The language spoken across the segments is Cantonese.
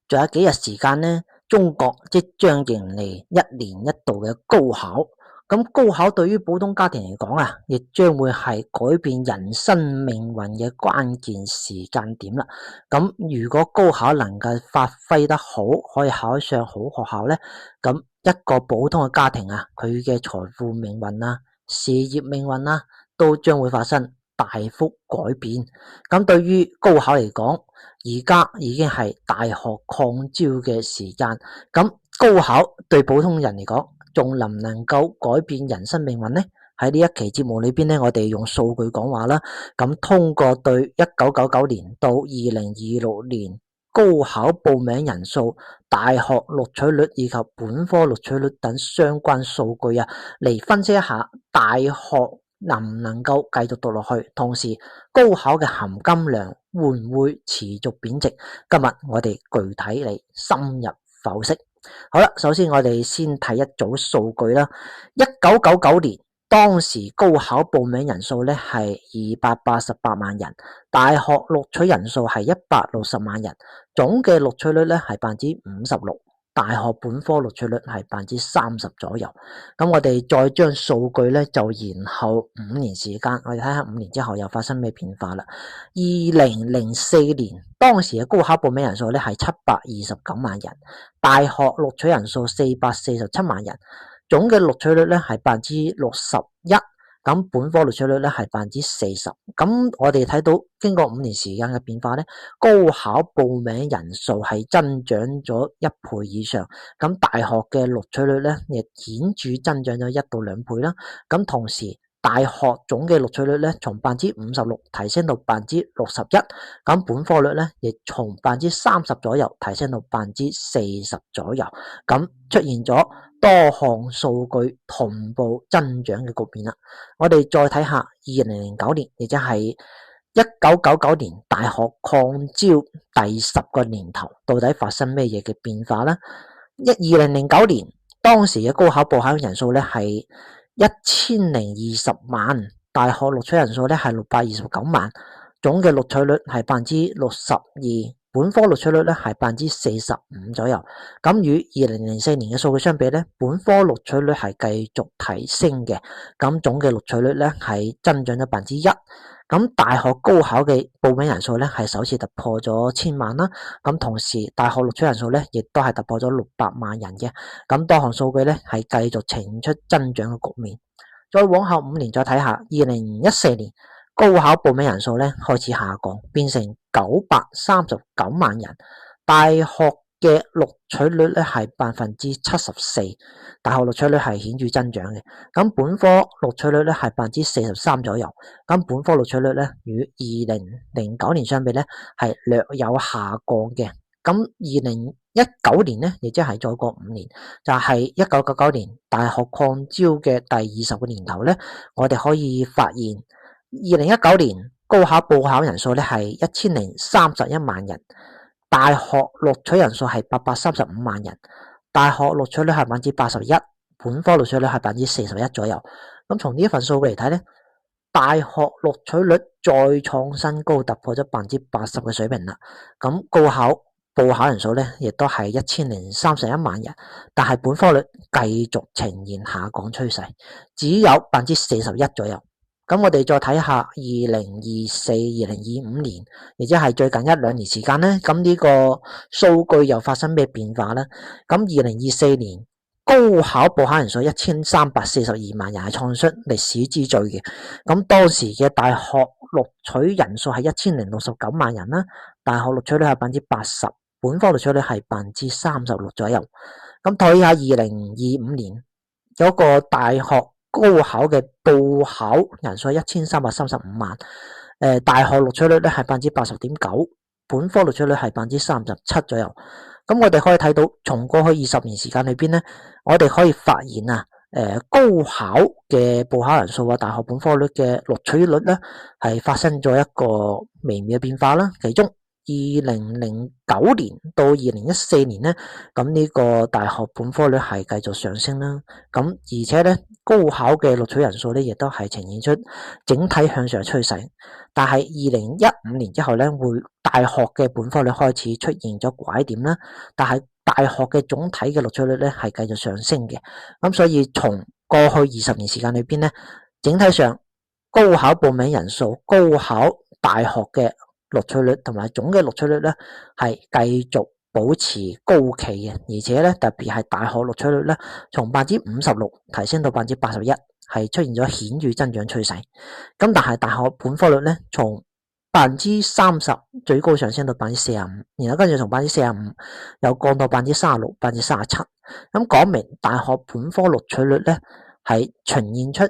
仲有幾日時間呢，中國即將迎嚟一年一度嘅高考。咁高考對於普通家庭嚟講啊，亦將會係改變人生命運嘅關鍵時間點啦。咁如果高考能夠發揮得好，可以考上好學校呢，咁一個普通嘅家庭啊，佢嘅財富命運啊、事業命運啊，都將會發生大幅改變。咁對於高考嚟講，而家已經係大學擴招嘅時間。咁高考對普通人嚟講，仲能唔能夠改變人生命運呢？喺呢一期節目裏邊呢，我哋用數據講話啦。咁通過對1999年到2026年高考報名人數、大學錄取率以及本科錄取率等相關數據啊，嚟分析一下大學能唔能夠繼續讀落去，同時高考嘅含金量會唔會持續貶值？今日我哋具體嚟深入剖析。好啦，首先我哋先睇一組數據啦。1999年當時高考報名人數咧係288萬人，大學錄取人數係160萬人，總嘅錄取率咧係56%。大學本科錄取率係30%左右。咁我哋再將數據咧就延後5年時間，我哋睇下5年之後又發生咩變化啦。2004年當時嘅高考報名人數咧係729萬人，大學錄取人數447萬人，總嘅錄取率咧係61%。咁本科錄取率咧係40%。咁我哋睇到經過5年時間嘅變化咧，高考報名人數係增長咗1倍以上。咁大學嘅錄取率咧亦顯著增長咗1到2倍啦。咁同時大學總嘅錄取率咧從56%提升到61%。咁本科率咧亦從30%左右提升到40%左右。咁出現咗多項數據同步增長嘅局面啦。我哋再睇下2009年，亦即係1999年大學擴招第10個年頭，到底發生咩嘢嘅變化呢？2009年當時嘅高考報考人數咧係1020萬，大學錄取人數咧係629萬，總嘅錄取率係62%。本科錄取率咧係45%左右。咁與2004年嘅數據相比咧，本科錄取率係繼續提升嘅。咁總嘅錄取率咧係增長咗1%。咁大學高考嘅報名人數咧係首次突破咗1000萬啦。咁同時大學錄取人數咧亦都係突破咗600萬人嘅。咁多項數據咧係繼續呈現出增長嘅局面。再往後5年再睇下，2014年高考報名人數咧開始下降，變成939萬人，大學嘅錄取率咧係74%，大學錄取率係顯著增長嘅。咁本科錄取率咧係43%左右，咁本科錄取率咧與2009年相比咧係略有下降嘅。咁2019年咧，亦即係再過5年，就係1999年大學擴招嘅第20個年頭咧，我哋可以發現2019年高考報考人數咧係1031萬人，大學錄取人數係835萬人，大學錄取率係81%，本科錄取率係41%左右。咁從呢一份數據嚟睇咧，大學錄取率再創新高，突破咗80%嘅水平啦。咁高考報考人數咧亦都係1031萬人，但係本科率繼續呈現下降趨勢，只有41%左右。咁我哋再睇下2024、2025年，亦即係最近1-2年時間咧，咁呢個數據又發生咩變化咧？咁2024年高考報考人數1342萬人，係創出歷史之最嘅。咁當時嘅大學錄取人數係1069萬人啦，大學錄取率係80%，本科錄取率係36%左右。咁睇下2025年有個大學高考嘅報考人數係1335萬，大學錄取率咧係80.9%，本科錄取率係37%左右。咁我哋可以睇到，從過去20年時間裏邊咧，我哋可以發現啊，高考嘅報考人數啊，大學本科率嘅錄取率咧係發生咗一個微妙嘅變化啦。其中2009年到2014年咧，咁呢個大學本科率係繼續上升啦。咁而且咧，高考嘅錄取人數咧，亦都係呈現出整體向上趨勢。但係2015年之後咧，大學嘅本科率開始出現咗拐點啦。但係大學嘅總體嘅錄取率咧係繼續上升嘅。咁所以從過去20年時間裏邊咧，整體上高考報名人數、高考大學嘅錄取率同埋總嘅錄取率咧係繼續保持高企嘅，而且咧特別係大學錄取率咧從56%提升到81%，係出現咗顯著增長趨勢。咁但係大學本科率咧從30%最高上升到45%，然後跟住從45%又降到36%、37%，咁講明大學本科錄取率咧係呈現出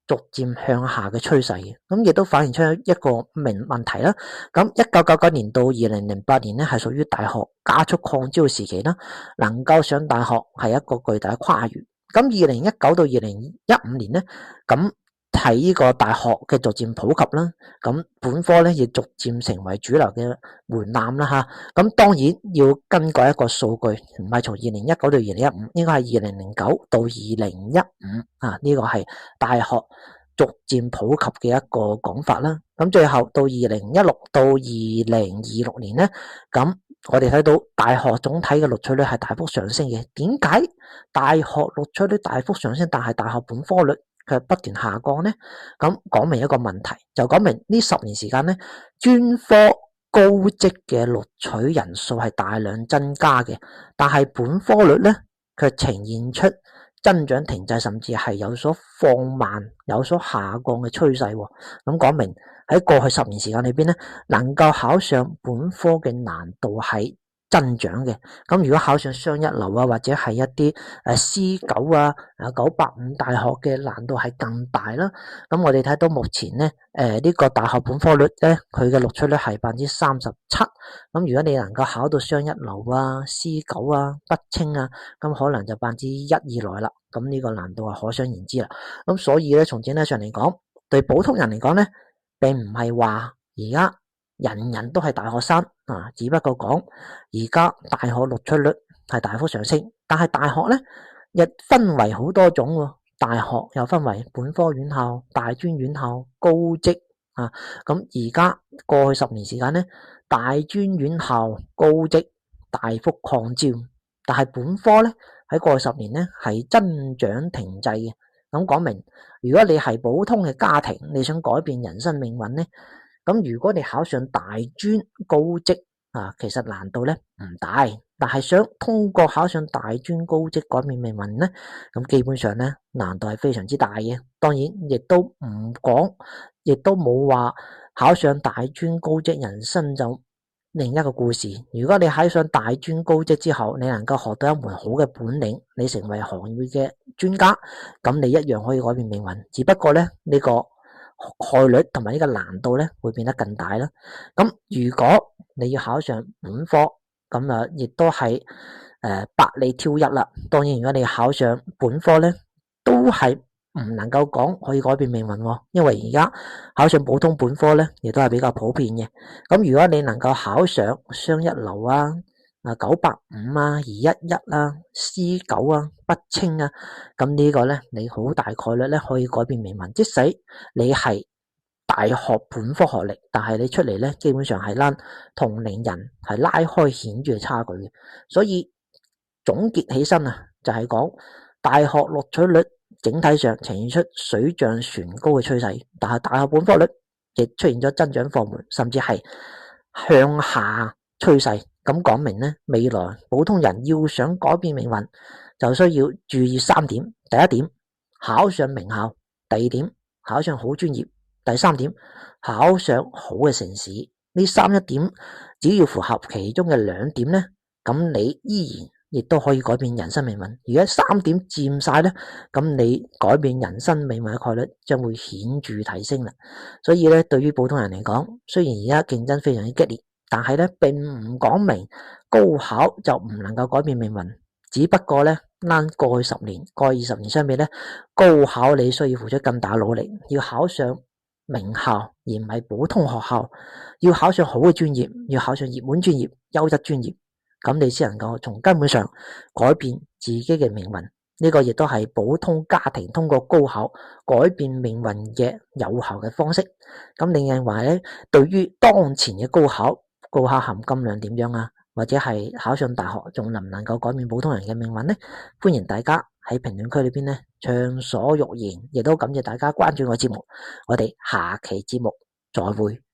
逐漸向下嘅趨勢嘅，咁亦都反映出一個問題啦。咁1999年到2008年咧係屬於大學加速擴招時期啦，能夠上大學係一個巨大嘅跨越。咁2019到2015年咧，咁係呢個大學嘅逐漸普及啦，咁本科咧亦逐漸成為主流嘅門檻啦吓。咁當然要根據一個數據，唔係從2019到2015，應該係2009到2015啊，呢個係大學逐漸普及嘅一個講法啦。咁最後到2016到2026年咧，咁我哋睇到大學總體嘅錄取率係大幅上升嘅。點解大學錄取率大幅上升，但係大學本科率佢不斷下降呢？咁講明一個問題，就講明呢10年時間咧，專科高職嘅錄取人數係大量增加嘅，但係本科率咧卻呈現出增長停滯，甚至係有所放慢、有所下降嘅趨勢。咁講明喺過去10年時間裏邊咧，能夠考上本科嘅難度係增長嘅。咁如果考上雙一流啊，或者係一啲C9啊、985大學嘅難度係更大啦。咁我哋睇到目前咧，呢個大學本科率咧，佢嘅錄取率係37%。咁如果你能夠考到雙一流啊、C9啊、北清啊，咁可能就1%以內啦。咁呢個難度係可想而知啦。咁所以咧，從整體上嚟講，對普通人嚟講咧，並唔係話而家人人都係大學生啊，只不過講而家大學錄取率係大幅上升，但係大學咧亦分為好多種喎。大學又分為本科院校、大專院校、高職啊。咁而家過去10年時間咧，大專院校、高職大幅擴招，但係本科咧喺過去10年咧係增長停滯嘅。咁講明，如果你係普通嘅家庭，你想改變人生命運咧，咁如果你考上大專高職啊，其實難度咧唔大，但係想通過考上大專高職改變命運咧，咁基本上咧難度係非常之大嘅。當然亦都唔講，亦都冇話考上大專高職人生就另一個故事。如果你考上大專高職之後，你能夠學到一門好嘅本領，你成為行業嘅專家，咁你一樣可以改變命運。只不過咧呢個概率同埋呢個難度咧會變得更大啦。咁如果你要考上本科，咁啊亦都係百里挑一啦。當然如果你考上本科咧，都係唔能夠講可以改變命運，因為而家考上普通本科咧亦都係比較普遍嘅。咁如果你能夠考上雙一流啊、985啊、211啊、C9啊、北清啊，咁呢個咧你好大概率咧可以改變命運。即使你係大學本科學歷，但係你出嚟咧基本上係拉同齡人係拉開顯著嘅差距嘅。所以總結起身啊，就係講大學錄取率整體上呈現出水漲船高嘅趨勢，但係大學本科率亦出現咗增長放緩，甚至係向下趨勢。咁講明咧，未來普通人要想改變命運，就需要注意3點。第一點，考上名校；第二點，考上好專業；第三點，考上好嘅城市。呢3點，只要符合其中嘅2點咧，咁你依然亦都可以改變人生命運。如果3點佔晒咧，咁你改變人生命運嘅概率將會顯著提升啦。所以咧，對於普通人嚟講，雖然而家競爭非常之激烈，但係咧並唔講明高考就唔能夠改變命運。只不過咧，過去10年、過去20年相比咧，高考你需要付出更大努力，要考上名校而唔係普通學校，要考上好嘅專業，要考上熱門專業、優質專業，咁你先能夠從根本上改變自己嘅命運。呢個亦都係普通家庭通過高考改變命運嘅有效嘅方式。咁你認為咧，對於當前嘅高考含金量點樣啊？或者係考上大學仲能唔能夠改變普通人嘅命運呢？歡迎大家喺評論區裏邊呢暢所欲言，亦都感謝大家關注我節目。我哋下期節目再會。